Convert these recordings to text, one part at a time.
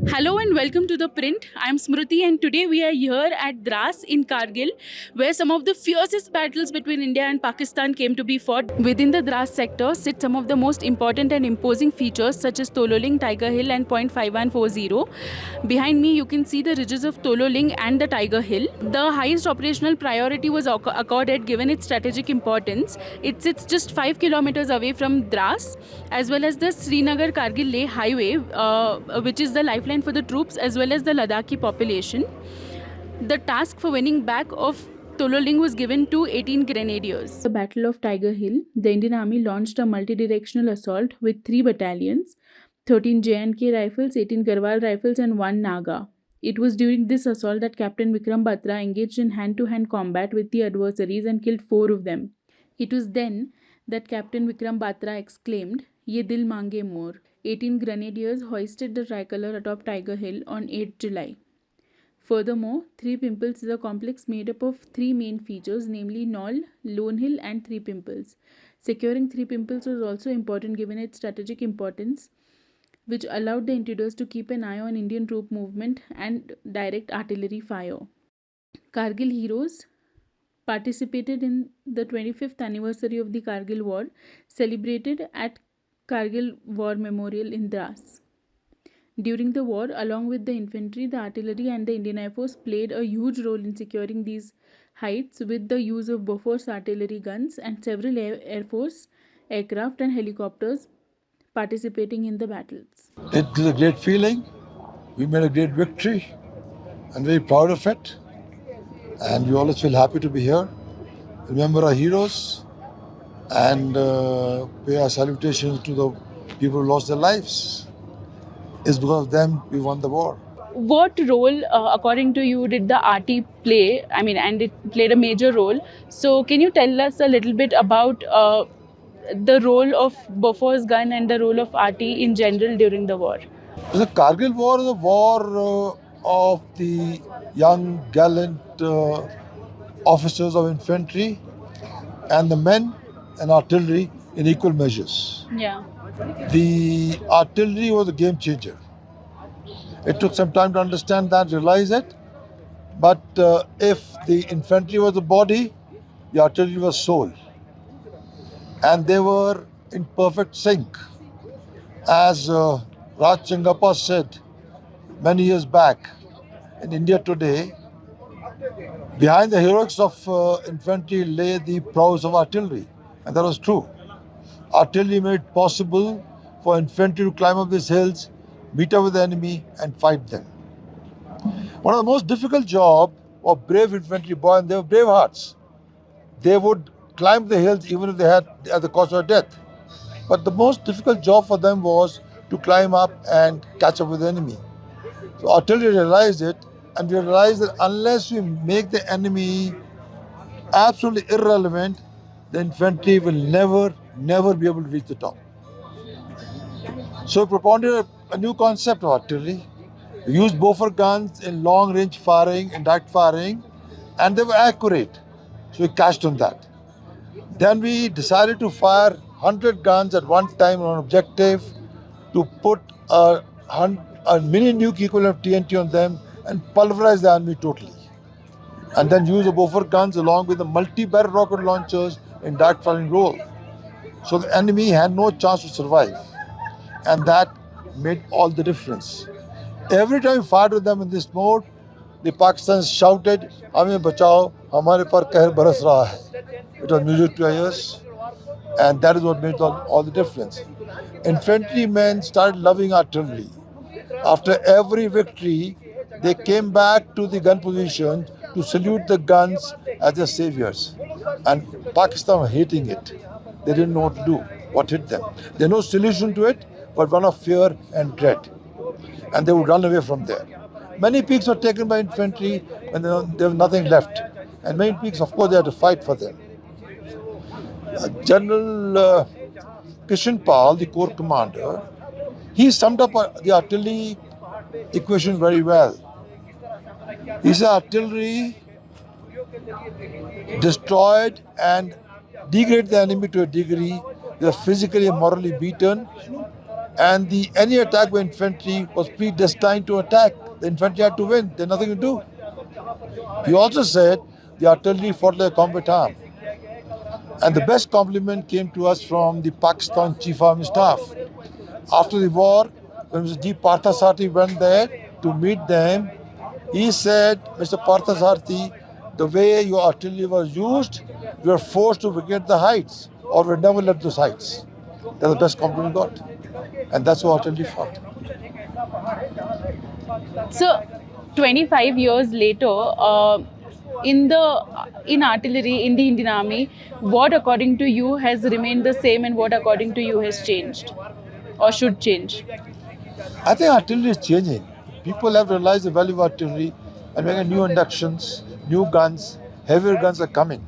Hello and welcome to The Print. I'm Smriti and today we are here at Dras in Kargil, where some of the fiercest battles between India and Pakistan came to be fought. Within the Dras sector sit some of the most important and imposing features such as Tololing, Tiger Hill and Point 5140. Behind me you can see the ridges of Tololing and the Tiger Hill. The highest operational priority was accorded given its strategic importance. It sits just 5 kilometers away from Dras, as well as the Srinagar Kargil Leh highway, which is the lifeline for the troops as well as the Ladakhi population. The task for winning back of Tololing was given to 18 grenadiers. The Battle of Tiger Hill, the Indian Army launched a multi-directional assault with 3 battalions, 13 J&K rifles, 18 Garhwal rifles and 1 Naga. It was during this assault that Captain Vikram Batra engaged in hand-to-hand combat with the adversaries and killed 4 of them. It was then that Captain Vikram Batra exclaimed, "Ye dil mange more." 18 grenadiers hoisted the tricolour atop Tiger Hill on 8 July. Furthermore, Three Pimples is a complex made up of 3 main features, namely Knoll, Lone Hill and Three Pimples. Securing Three Pimples was also important given its strategic importance, which allowed the invaders to keep an eye on Indian troop movement and direct artillery fire. Kargil heroes participated in the 25th anniversary of the Kargil War, celebrated at Kargil War Memorial in Dras. During the war, along with the infantry, the artillery and the Indian Air Force played a huge role in securing these heights with the use of Bofors artillery guns and several Air Force aircraft and helicopters participating in the battles. It is a great feeling. We made a great victory and very proud of it. And we always feel happy to be here. Remember our heroes and pay our salutations to the people who lost their lives. It's because of them we won the war. What role, according to you, did the RT play? I mean, and it played a major role. So, can you tell us a little bit about the role of Bofors gun and the role of RT in general during the war? The Kargil War is a war of the young, gallant officers of infantry and the men and artillery in equal measures. Yeah. The artillery was a game changer. It took some time to understand that, realize it. But if the infantry was the body, the artillery was soul. And they were in perfect sync. As Raj Changappa said many years back, in India today, behind the heroics of infantry lay the prowess of artillery. And that was true. Artillery made it possible for infantry to climb up these hills, meet up with the enemy, and fight them. One of the most difficult jobs of brave infantry boys, and they were brave hearts. They would climb the hills even if they had at the cost of death. But the most difficult job for them was to climb up and catch up with the enemy. So artillery realized it, and we realized that unless we make the enemy absolutely irrelevant, the infantry will never be able to reach the top. So we propounded a new concept of artillery. We used Bofors guns in long range firing and direct firing, and they were accurate. So we cashed on that. Then we decided to fire 100 guns at one time on an objective to put a mini nuke equivalent of TNT on them and pulverize the enemy totally. And then use the Bofors guns along with the multi-barrel rocket launchers in direct firing role. So the enemy had no chance to survive. And that made all the difference. Every time we fired with them in this mode, the Pakistanis shouted, "Hame bachao, hamare par कहर बरस रहा hai." It was music to our ears, and that is what made all the difference. Infantrymen started loving artillery. After every victory, they came back to the gun position to salute the guns as their saviors. And Pakistan was hating it. They didn't know what to do, what hit them. There was no solution to it, but one of fear and dread. And they would run away from there. Many peaks were taken by infantry when there was nothing left. And many peaks, of course, they had to fight for them. General Kishan Pal, the corps commander, he summed up the artillery equation very well. He said artillery destroyed and degraded the enemy to a degree. They were physically and morally beaten, And any attack by infantry was predestined to attack. The infantry had to win. They had nothing to do. He also said the artillery fought like a combat arm. And the best compliment came to us from the Pakistan Chief Army Staff. After the war, when Mr. G. Parthasarthi went there to meet them, he said, Mr. Parthasarthi, the way your artillery was used, we were forced to vacate the heights, or we never left those heights. That's the best compliment we got. And that's how artillery fought. So, 25 years later, in artillery in the Indian Army, what according to you has remained the same, and what according to you has changed or should change? I think artillery is changing. People have realized the value of artillery and making new inductions, new guns, heavier guns are coming.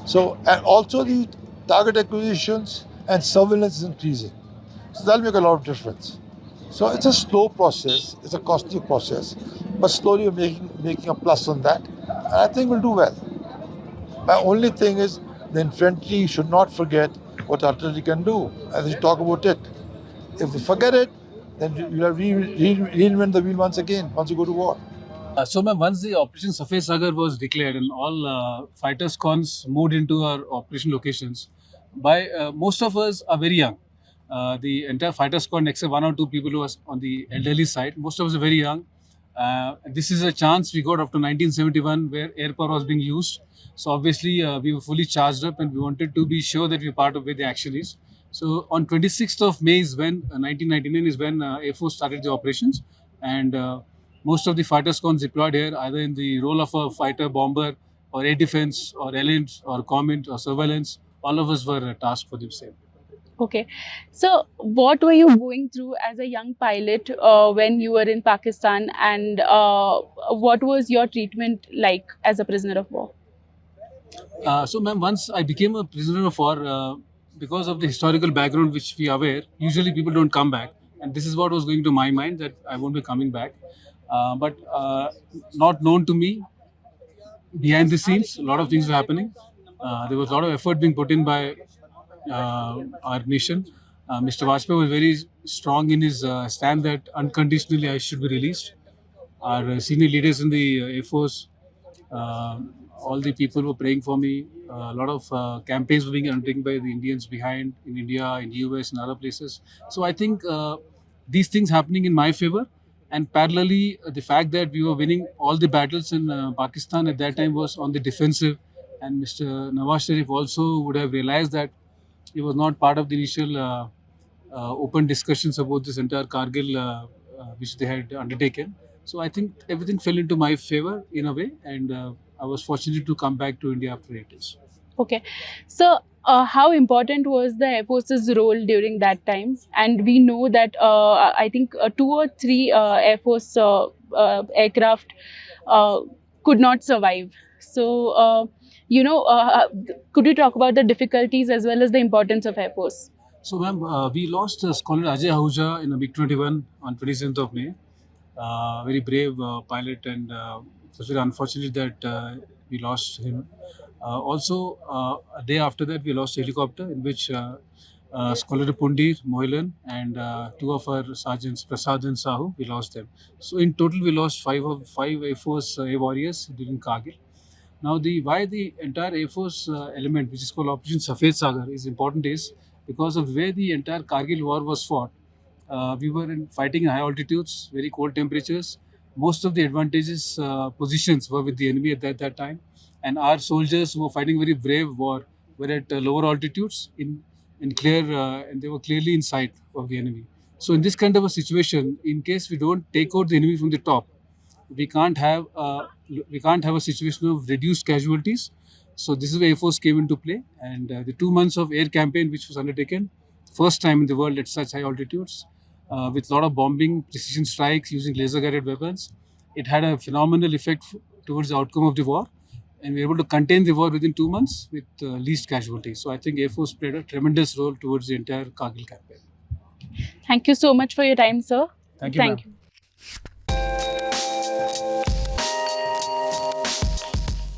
So, and also the target acquisitions and surveillance is increasing. So that'll make a lot of difference. So it's a slow process, it's a costly process, but slowly we're making a plus on that. And I think we'll do well. My only thing is the infantry should not forget what artillery can do, and they should talk about it. If they forget it, then you'll have reinvent the wheel once again, once you go to war. So, ma'am, once the Operation Safed Sagar was declared and all fighters cons moved into our operation locations, most of us are very young. The entire fighters con, except one or two people who was on the elderly side, most of us are very young. This is a chance we got after 1971 where air power was being used. So obviously we were fully charged up and we wanted to be sure that we're part of where the action is. So on 26th of May is when 1999 is when Air Force started the operations, and most of the fighters cons deployed here either in the role of a fighter bomber or air defense or LNs or comment or surveillance. All of us were tasked for the same. Okay, so what were you going through as a young pilot when you were in Pakistan, and what was your treatment like as a prisoner of war? So, ma'am, once I became a prisoner of war, because of the historical background which we are aware, usually people don't come back. And this is what was going to my mind, that I won't be coming back. But not known to me, behind the scenes, a lot of things were happening. There was a lot of effort being put in by our nation. Mr. Vajpayee was very strong in his stand that unconditionally I should be released. Our senior leaders in the Air Force, uh, all the people were praying for me. A lot of campaigns were being undertaken by the Indians behind in India, in US, and other places. So I think these things happening in my favor, and parallelly the fact that we were winning all the battles in Pakistan at that time was on the defensive, and Mr. Nawaz Sharif also would have realized that he was not part of the initial open discussions about this entire Kargil which they had undertaken. So I think everything fell into my favor in a way, and I was fortunate to come back to India after 8 years. Okay, so how important was the Air Force's role during that time? And we know that I think 2 or 3 Air Force aircraft could not survive. So, could you talk about the difficulties as well as the importance of Air Force? So, ma'am, we lost Scholar Ajay Ahuja in a MiG-21 on 27th of May. Very brave pilot, and it was very unfortunate that we lost him. A day after that, we lost a helicopter in which Scholar Pundir, Mohilan, and 2 of our sergeants, Prasad and Sahu, we lost them. So, in total, we lost five Air Force Air warriors during Kargil. Now, why the entire Air Force element, which is called Operation Safed Sagar, is important is because of where the entire Kargil war was fought. We were fighting in high altitudes, very cold temperatures. Most of the advantageous positions were with the enemy at that time, and our soldiers who were fighting very brave war were at lower altitudes in clear, and they were clearly in sight of the enemy. So, in this kind of a situation, in case we don't take out the enemy from the top, we can't have a situation of reduced casualties. So this is where Air Force came into play, and the 2 months of air campaign which was undertaken, first time in the world at such high altitudes, with a lot of bombing, precision strikes using laser guided weapons, it had a phenomenal effect towards the outcome of the war, and we were able to contain the war within 2 months with least casualties. So I think Air Force played a tremendous role towards the entire Kargil campaign. Thank you so much for your time, sir. Thank you, ma'am. you.